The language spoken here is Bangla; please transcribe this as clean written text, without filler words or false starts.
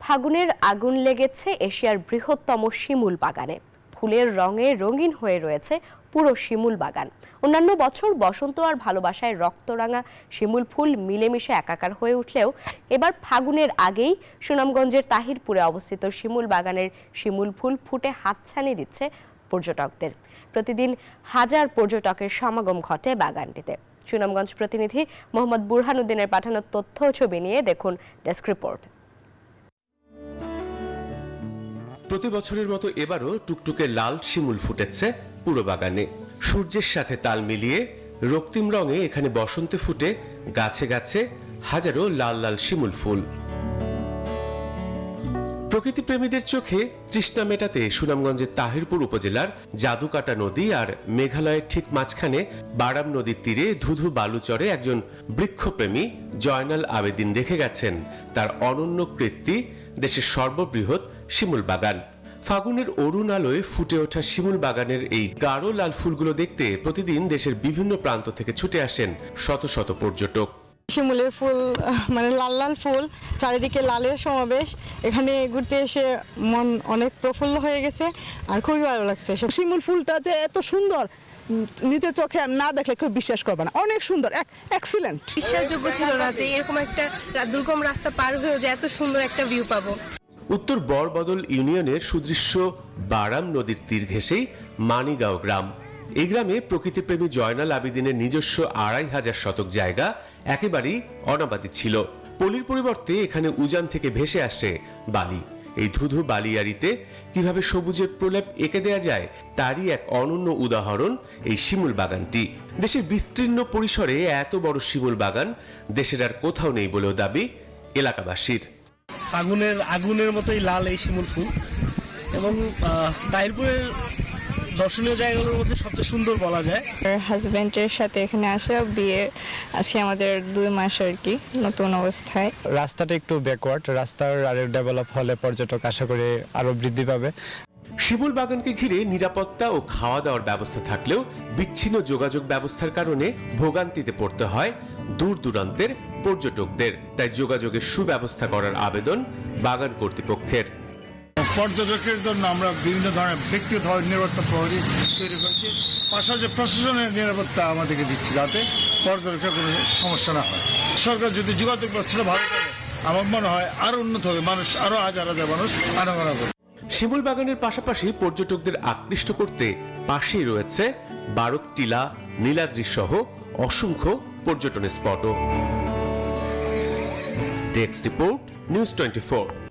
ফাগুনের আগুন লেগেছে এশিয়ার বৃহত্তম শিমুল বাগানে। ফুলের রঙে রঙিন হয়ে রয়েছে পুরো শিমুল বাগান। অন্যান্য বছর বসন্ত আর ভালোবাসায় রক্তরাঙা শিমুল ফুল মিলেমিশে একাকার হয়ে উঠলেও এবার ফাগুনের আগেই সুনামগঞ্জের তাহিরপুরে অবস্থিত শিমুল বাগানের শিমুল ফুল ফুটে হাতছানি দিচ্ছে পর্যটকদের। প্রতিদিন হাজার পর্যটকের সমাগম ঘটে বাগানটিতে। সুনামগঞ্জ প্রতিনিধি মোহাম্মদ বুরহানুদ্দিনের পাঠানো তথ্য ও ছবি নিয়ে দেখুন ডেস্ক রিপোর্ট। প্রতি বছরের মতো এবারও টুকটুকে লাল শিমুল ফুটেছে পুরো বাগানে। সূর্যের সাথে তাল মিলিয়ে রক্তিম রঙে এখানে বসন্তে ফুটে গাছে গাছে হাজারো লাল লাল শিমুল ফুল। প্রকৃতিপ্রেমীদের চোখে তৃষ্ণা মেটাতে সুনামগঞ্জের তাহিরপুর উপজেলার জাদুকাটা নদী আর মেঘালয়ের ঠিক মাঝখানে বারাম নদীর তীরে ধুধু বালুচরে একজন বৃক্ষপ্রেমী জয়নাল আবেদিন রেখে গেছেন তার অনন্য কৃত্তি, দেশের সর্ববৃহৎ শিমুল বাগান। ফাগুনের অরুণ আলোয় ফুটে ওঠা শিমুল বাগানের এই গাঢ় লাল ফুলগুলো দেখতে প্রতিদিন দেশের বিভিন্ন প্রান্ত থেকে ছুটে আসেন শত শত পর্যটক। শিমুলের ফুল মানে লাল লাল ফুল, চারিদিকে লালের সমাবেশ। এখানে ঘুরতে এসে মন অনেক প্রফুল্ল হয়ে গেছে আর খুবই ভালো লাগছে। শিমুল ফুলটা যে এত সুন্দর, নিজের চোখে না দেখলে কেউ বিশ্বাস করবে না। অনেক সুন্দর, এক্সিলেন্ট। বিশ্বাসযোগ্য ছিল না যে এরকম একটা দুর্গম রাস্তা পার হয়ে যে এত সুন্দর একটা ভিউ পাবো। উত্তর বরবদল ইউনিয়নের সুদৃশ্য বারাম নদীর তীর ঘেঁষেই মানিগাঁও গ্রাম। এই গ্রামে প্রকৃতিপ্রেমী জয়নাল আবেদিনের নিজস্ব 2500 শতক জায়গা একেবারেই অনাবাদি ছিল। পলির পরিবর্তে এখানে উজান থেকে ভেসে আসে বালি। এই ধুধু বালিয়াড়িতে কিভাবে সবুজের প্রলেপ এঁকে দেয়া যায় তারই এক অনন্য উদাহরণ এই শিমুল বাগানটি। দেশের বিস্তীর্ণ পরিসরে এত বড় শিমুল বাগান দেশের আর কোথাও নেই বলেও দাবি এলাকাবাসীর। ফাগুনের আগুনের মতোই লাল এই শিমুল ফুল এবং তাহিরপুরের দর্শনীয় জায়গাগুলোর মধ্যে সবচেয়ে সুন্দর বলা যায়। হাজবেন্ডের সাথে এখানে আসা, বিয়ে আছে আমাদের 2 মাস আর কি, নতুন অবস্থায়। রাস্তাটা একটু ব্যাকওয়ার্ড, রাস্তার আরো ডেভেলপ হলে পর্যটক আশা করি আরো বৃদ্ধি পাবে। শিমুল বাগানকে ঘিরে নিরাপত্তা ও খাওয়া দাওয়ার ব্যবস্থা থাকলেও বিচ্ছিন্ন যোগাযোগ ব্যবস্থার কারণে ভোগান্তিতে পড়তে হয় দূর দূরান্তের পর্যটকদের। তাই যোগাযোগের সুব্যবস্থা করার আবেদন বাগান কর্তৃপক্ষের। পর্যটকের জন্য আমরা বিভিন্ন ধরনের ব্যক্তিগত নিরাপত্তা প্রহরী তৈরি করছি, পাশাপাশি প্রশাসনের নিরাপত্তা আমাদেরকে দিচ্ছি যাতে পর্যটকের কোনো সমস্যা না হয়। সরকার যদি যোগাযোগ ব্যবস্থাটা ভালো করে আমার মনে হয় আরো উন্নত হবে, মানুষ আরো হাজার হাজার মানুষ আনাগোনা করবে। শিমুল বাগানের পাশাপাশি পর্যটকদের আকৃষ্ট করতে পাশেই রয়েছে বারক টিলা, নীলাদ্রি সহ অসংখ্য পর্যটন স্পটও। Desk report, news 24।